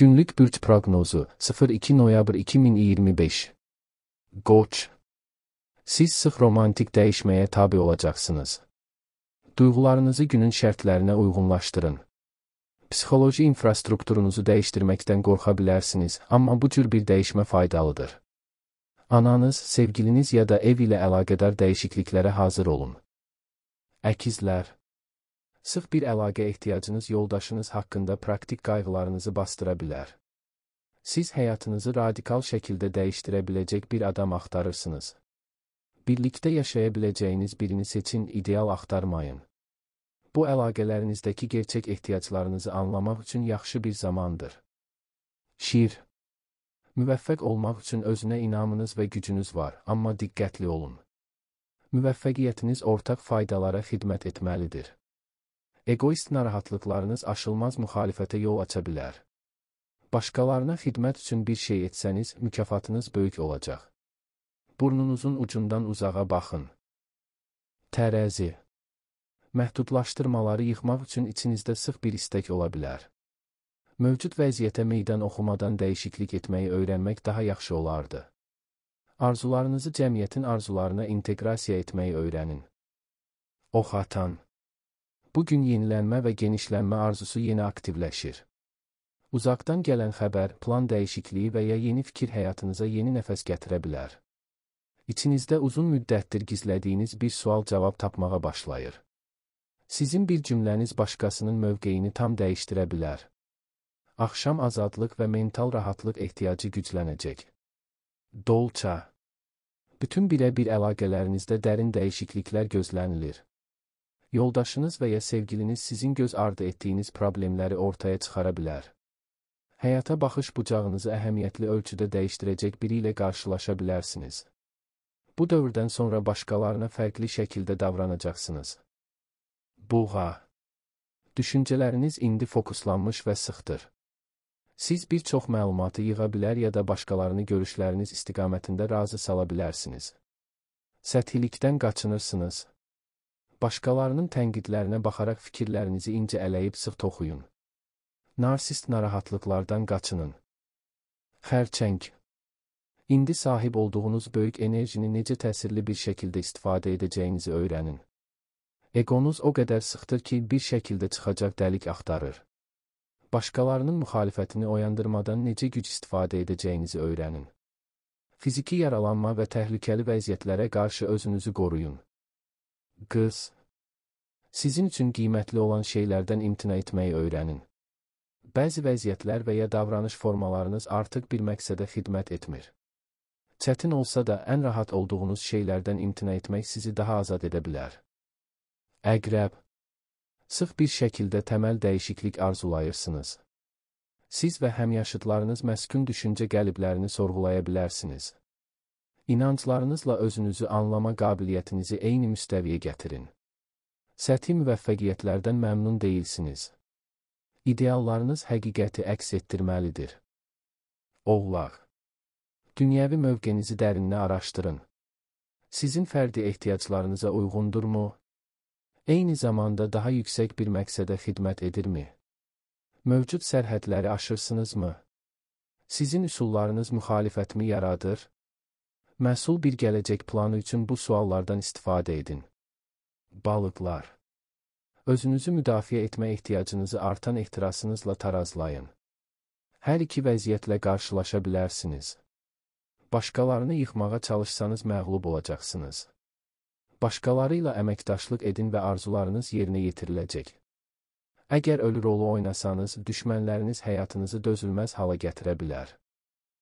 Günlük bürc proqnozu 02 noyabr 2025. Qoç. Siz sıx romantik dəyişməyə tabe olacaqsınız. Duyğularınızı günün şərtlərinə uyğunlaşdırın. Psixoloji infrastrukturunuzu dəyişdirməkdən qorxa bilərsiniz, amma bu cür bir dəyişmə faydalıdır. Ananız, sevgiliniz ya da ev ilə əlaqədar dəyişikliklərə hazır olun. Əkizlər. Sıx bir əlaqə ehtiyacınız yoldaşınız haqqında praktik qayğılarınızı bastıra bilər. Siz həyatınızı radikal şəkildə dəyişdirə biləcək bir adam axtarırsınız. Birlikdə yaşaya biləcəyiniz birini seçin, ideal axtarmayın. Bu əlaqələrinizdəki gerçək ehtiyaclarınızı anlamaq üçün yaxşı bir zamandır. Şir. Müvəffəq olmaq üçün özünə inamınız və gücünüz var, amma diqqətli olun. Müvəffəqiyyətiniz ortaq faydalara xidmət etməlidir. Egoist narahatlıqlarınız aşılmaz müxalifətə yol aça bilər. Başqalarına xidmət üçün bir şey etsəniz, mükafatınız böyük olacaq. Burnunuzun ucundan uzağa baxın. Tərəzi. Məhdudlaşdırmaları yıxmaq üçün içinizdə sıx bir istək ola bilər. Mövcud vəziyyətə meydan oxumadan dəyişiklik etməyi öyrənmək daha yaxşı olardı. Arzularınızı cəmiyyətin arzularına inteqrasiya etməyi öyrənin. Ox atan. Bugün yenilənmə və genişlənmə arzusu yeni aktivləşir. Uzaqdan gələn xəbər, plan dəyişikliyi və ya yeni fikir həyatınıza yeni nəfəs gətirə bilər. İçinizdə uzun müddətdir gizlədiyiniz bir sual cavab tapmağa başlayır. Sizin bir cümləniz başqasının mövqeyini tam dəyişdirə bilər. Axşam azadlıq və mental rahatlıq ehtiyacı güclənəcək. Dolça. Bütün birə-bir əlaqələrinizdə dərin dəyişikliklər gözlənilir. Yoldaşınız və ya sevgiliniz sizin göz ardı etdiyiniz problemləri ortaya çıxara bilər. Həyata baxış bucağınızı əhəmiyyətli ölçüdə dəyişdirəcək biri ilə qarşılaşa bilərsiniz. Bu dövrdən sonra başqalarına fərqli şəkildə davranacaqsınız. Buğa. Düşüncələriniz indi fokuslanmış və sıxdır. Siz bir çox məlumatı yığa bilər ya da başqalarını görüşləriniz istiqamətində razı sala bilərsiniz. Səthilikdən qaçınırsınız. Başqalarının tənqidlərinə baxaraq fikirlərinizi incə ələyib sıx toxuyun. Narsist narahatlıqlardan qaçının. Xərçəng. İndi sahib olduğunuz böyük enerjini necə təsirli bir şəkildə istifadə edəcəyinizi öyrənin. Egonuz o qədər sıxdır ki, bir şəkildə çıxacaq dəlik axtarır. Başqalarının müxalifətini oyandırmadan necə güc istifadə edəcəyinizi öyrənin. Fiziki yaralanma və təhlükəli vəziyyətlərə qarşı özünüzü qoruyun. Qız. Sizin üçün qiymətli olan şeylərdən imtina etməyi öyrənin. Bəzi vəziyyətlər və ya davranış formalarınız artıq bir məqsədə xidmət etmir. Çətin olsa da ən rahat olduğunuz şeylərdən imtina etmək sizi daha azad edə bilər. Əqrəb. Sıx bir şəkildə təməl dəyişiklik arzulayırsınız. Siz və həmyaşıdlarınız məskun düşüncə qəliblərini sorğulaya bilərsiniz. İnanclarınızla özünüzü anlama qabiliyyətinizi eyni müstəviyə gətirin. Səthi müvəffəqiyyətlərdən məmnun deyilsiniz. İdeallarınız həqiqəti əks etdirməlidir. Oğlaq. Dünyəvi mövqenizi dərinlə araşdırın. Sizin fərdi ehtiyaclarınıza uyğundurmu? Eyni zamanda daha yüksək bir məqsədə xidmət edirmi? Mövcud sərhədləri aşırsınızmı? Sizin üsullarınız müxalifətmi yaradır? Məsul bir gələcək planı üçün bu suallardan istifadə edin. Balıqlar. Özünüzü müdafiə etmə ehtiyacınızı artan ehtirasınızla tarazlayın. Hər iki vəziyyətlə qarşılaşa bilərsiniz. Başqalarını yıxmağa çalışsanız məğlub olacaqsınız. Başqaları ilə əməkdaşlıq edin və arzularınız yerinə yetiriləcək. Əgər ölü rolu oynasanız, düşmənləriniz həyatınızı dözülməz hala gətirə bilər.